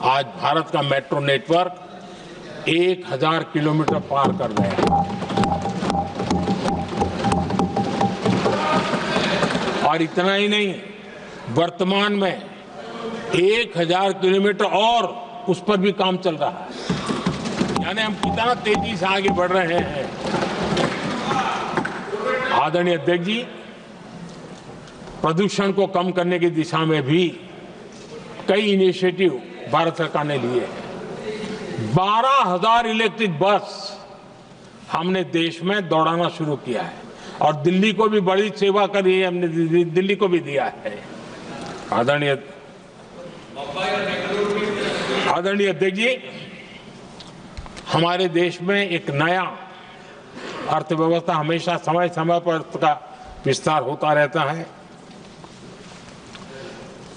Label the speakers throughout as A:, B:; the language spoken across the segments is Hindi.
A: आज भारत का मेट्रो नेटवर्क 1000 किलोमीटर पार कर गया और इतना ही नहीं, वर्तमान में 1000 किलोमीटर और उस पर भी काम चल रहा है। यानी हम कितना तेजी से आगे बढ़ रहे हैं। आदरणीय अध्यक्ष जी, प्रदूषण को कम करने की दिशा में भी कई इनिशिएटिव भारत सरकार ने लिए हैं। 12,000 इलेक्ट्रिक बस हमने देश में दौड़ाना शुरू किया है और दिल्ली को भी बड़ी सेवा करी है, हमने दिल्ली को भी दिया है। आदरणीय अध्यक्ष जी, हमारे देश में एक नया अर्थव्यवस्था हमेशा समय समय पर का विस्तार होता रहता है।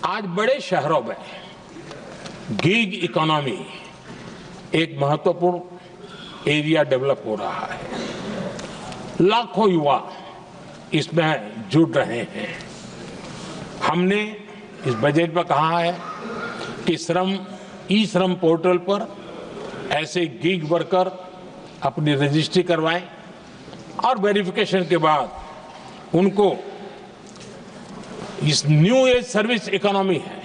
A: आज बड़े शहरों में गिग इकोनॉमी एक महत्वपूर्ण एरिया डेवलप हो रहा है। लाखों युवा इसमें जुड़ रहे हैं। हमने इस बजट में कहा है कि ई श्रम पोर्टल पर ऐसे गिग वर्कर अपनी रजिस्ट्री करवाएं और वेरिफिकेशन के बाद उनको इस न्यू एज सर्विस इकोनॉमी है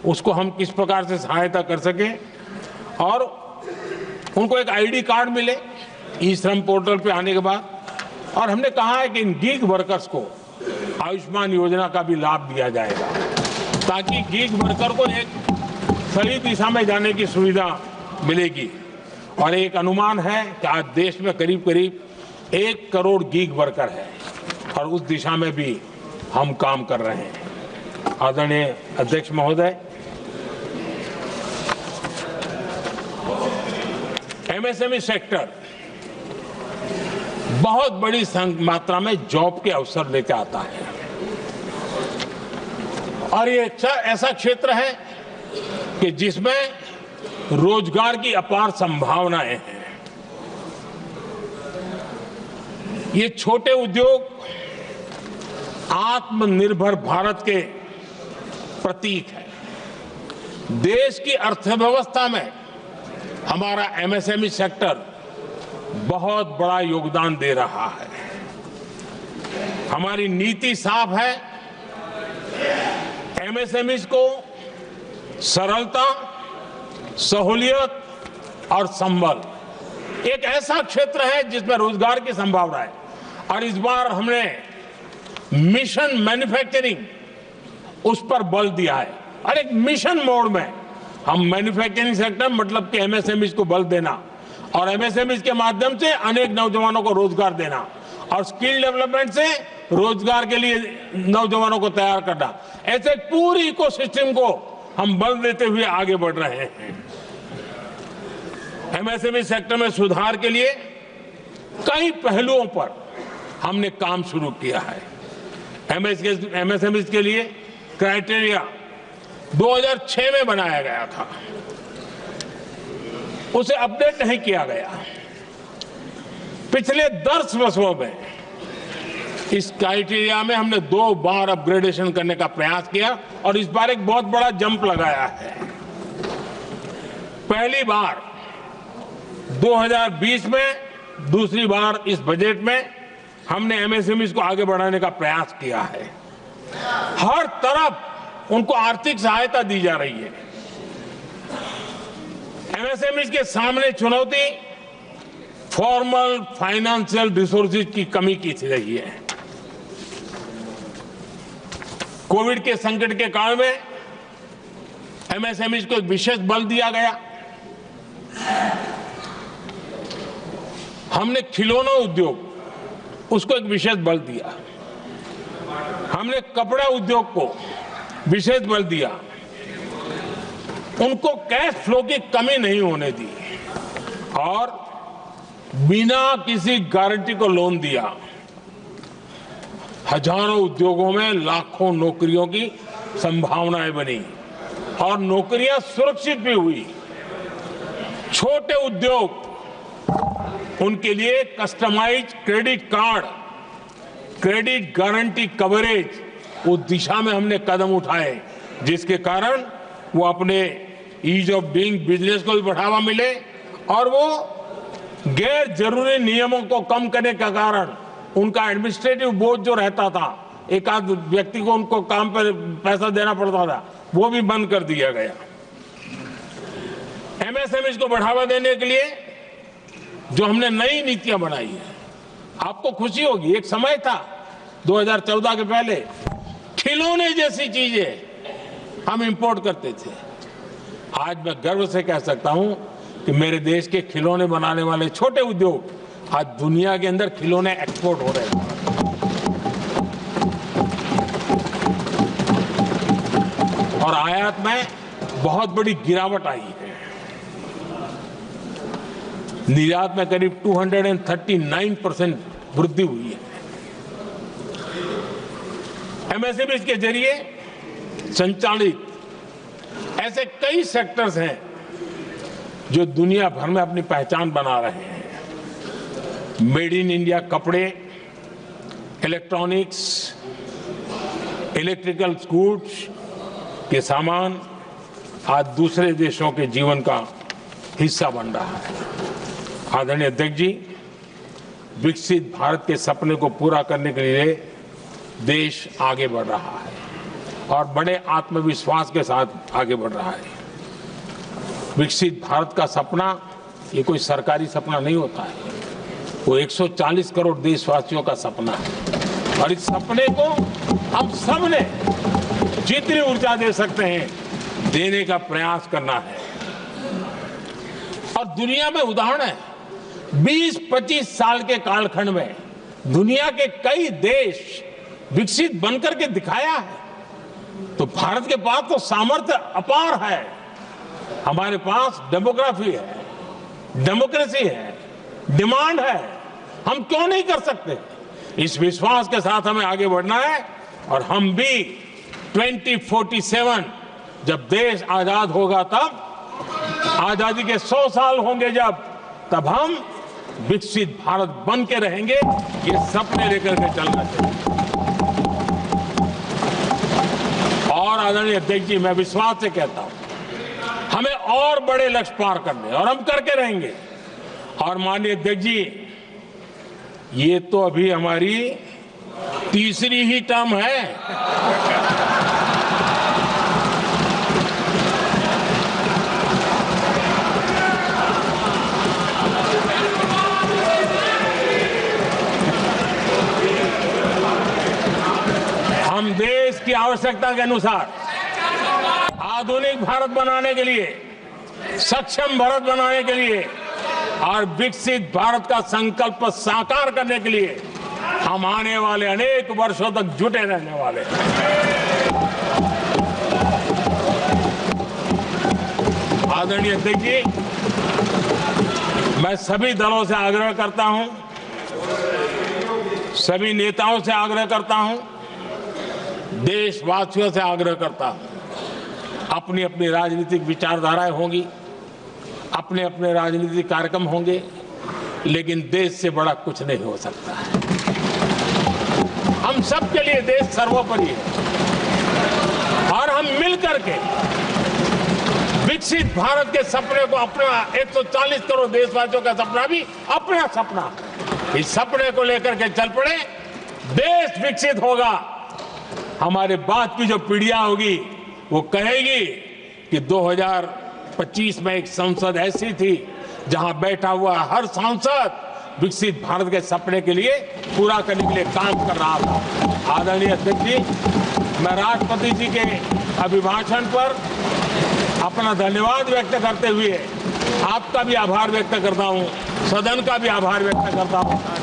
A: उसको हम किस प्रकार से सहायता कर सकें और उनको एक आईडी कार्ड मिले ई श्रम पोर्टल पे आने के बाद। और हमने कहा है कि इन गिग वर्कर्स को आयुष्मान योजना का भी लाभ दिया जाएगा ताकि गिग वर्कर को एक सही दिशा में जाने की सुविधा मिलेगी। और एक अनुमान है कि आज देश में करीब करीब 1 करोड़ गिग वर्कर है और उस दिशा में भी हम काम कर रहे हैं। आदरणीय अध्यक्ष महोदय, एमएसएमई सेक्टर बहुत बड़ी मात्रा में जॉब के अवसर लेकर आता है और ये ऐसा क्षेत्र है कि जिसमें रोजगार की अपार संभावनाएं हैं। ये छोटे उद्योग आत्मनिर्भर भारत के प्रतीक है। देश की अर्थव्यवस्था में हमारा एमएसएमई सेक्टर बहुत बड़ा योगदान दे रहा है। हमारी नीति साफ है, एमएसएमई को सरलता, सहूलियत और संबल, एक ऐसा क्षेत्र है जिसमें रोजगार की संभावना है। और इस बार हमने मिशन मैन्युफैक्चरिंग उस पर बल दिया है और एक मिशन मोड में हम मैन्युफैक्चरिंग सेक्टर मतलब कि एमएसएमई को बल देना और एमएसएमई के माध्यम से अनेक नौजवानों को रोजगार देना और स्किल डेवलपमेंट से रोजगार के लिए नौजवानों को तैयार करना, ऐसे पूरी इकोसिस्टम को हम बल देते हुए आगे बढ़ रहे हैं। एमएसएमई सेक्टर में सुधार के लिए कई पहलुओं पर हमने काम शुरू किया है। एमएसएमई के लिए क्राइटेरिया 2006 में बनाया गया था, उसे अपडेट नहीं किया गया। पिछले 10 वर्षों में इस क्राइटेरिया में हमने 2 बार अपग्रेडेशन करने का प्रयास किया और इस बार एक बहुत बड़ा जंप लगाया है। पहली बार 2020 में, दूसरी बार इस बजट में हमने एमएसएमई को आगे बढ़ाने का प्रयास किया है। हर तरफ उनको आर्थिक सहायता दी जा रही है। एमएसएमई के सामने चुनौती फॉर्मल फाइनेंशियल रिसोर्सेज की कमी की रही है। कोविड के संकट के काल में एमएसएमई को एक विशेष बल दिया गया। हमने खिलौना उद्योग उसको एक विशेष बल दिया। हमने कपड़ा उद्योग को विशेष बल दिया। उनको कैश फ्लो की कमी नहीं होने दी और बिना किसी गारंटी को लोन दिया। हजारों उद्योगों में लाखों नौकरियों की संभावनाएं बनी और नौकरियां सुरक्षित भी हुई। छोटे उद्योग, उनके लिए customize credit card, credit guarantee coverage, उस दिशा में हमने कदम उठाए जिसके कारण वो अपने ईज ऑफ डूइंग बिजनेस को भी बढ़ावा मिले और वो गैर जरूरी नियमों को कम करने का कारण उनका एडमिनिस्ट्रेटिव बोझ जो रहता था, एक आध व्यक्ति को उनको काम पर पैसा देना पड़ता था, वो भी बंद कर दिया गया। एमएसएमई को बढ़ावा देने के लिए जो हमने नई नीतियां बनाई है, आपको खुशी होगी, एक समय था 2014 के पहले खिलौने जैसी चीजें हम इंपोर्ट करते थे। आज मैं गर्व से कह सकता हूं कि मेरे देश के खिलौने बनाने वाले छोटे उद्योग आज दुनिया के अंदर खिलौने एक्सपोर्ट हो रहे हैं। और आयात में बहुत बड़ी गिरावट आई है। निर्यात में करीब 239% वृद्धि हुई है। एमएसएमई के जरिए संचालित ऐसे कई सेक्टर्स हैं जो दुनिया भर में अपनी पहचान बना रहे हैं। मेड इन इंडिया कपड़े, इलेक्ट्रॉनिक्स, इलेक्ट्रिकल गुड्स के सामान आज दूसरे देशों के जीवन का हिस्सा बन रहा है। आदरणीय अध्यक्ष जी, विकसित भारत के सपने को पूरा करने के लिए देश आगे बढ़ रहा है और बड़े आत्मविश्वास के साथ आगे बढ़ रहा है। विकसित भारत का सपना ये कोई सरकारी सपना नहीं होता है, वो 140 करोड़ देशवासियों का सपना है और इस सपने को हम सब ने जितनी ऊर्जा दे सकते हैं देने का प्रयास करना है। और दुनिया में उदाहरण है, 20-25 साल के कालखंड में दुनिया के कई देश विकसित बनकर के दिखाया है। तो भारत के पास तो सामर्थ्य अपार है। हमारे पास डेमोग्राफी है, डेमोक्रेसी है, डिमांड है, हम क्यों नहीं कर सकते। इस विश्वास के साथ हमें आगे बढ़ना है और हम भी 2047 जब देश आजाद होगा, तब आजादी के 100 साल होंगे जब, तब हम विकसित भारत बन के रहेंगे। ये सपने लेकर के चलना चाहिए। और आदरणीय अध्यक्ष जी, मैं विश्वास से कहता हूं हमें और बड़े लक्ष्य पार करने और हम करके रहेंगे। और माननीय अध्यक्ष जी, ये तो अभी हमारी तीसरी ही टर्म है। हम देश की आवश्यकता के अनुसार आधुनिक भारत बनाने के लिए, सक्षम भारत बनाने के लिए और विकसित भारत का संकल्प साकार करने के लिए हम आने वाले अनेक वर्षों तक जुटे रहने वाले हैं। आदरणीय अध्यक्ष जी, मैं सभी दलों से आग्रह करता हूं, सभी नेताओं से आग्रह करता हूं, देशवासियों से आग्रह करता हूं, अपनी अपनी राजनीतिक विचारधाराएं होंगी, अपने अपने राजनीतिक कार्यक्रम होंगे, लेकिन देश से बड़ा कुछ नहीं हो सकता है। हम सबके लिए देश सर्वोपरि है और हम मिलकर के विकसित भारत के सपने को, अपना 140 करोड़ देशवासियों का सपना भी अपना सपना, इस सपने को लेकर के चल पड़े। देश विकसित होगा, हमारे बाद की जो पीढ़ियां होगी वो कहेगी कि 2025 में एक संसद ऐसी थी जहां बैठा हुआ हर सांसद विकसित भारत के सपने के लिए पूरा करने के लिए काम कर रहा था। आदरणीय अध्यक्ष जी, मैं राष्ट्रपति जी के अभिभाषण पर अपना धन्यवाद व्यक्त करते हुए आपका भी आभार व्यक्त करता हूं, सदन का भी आभार व्यक्त करता हूं।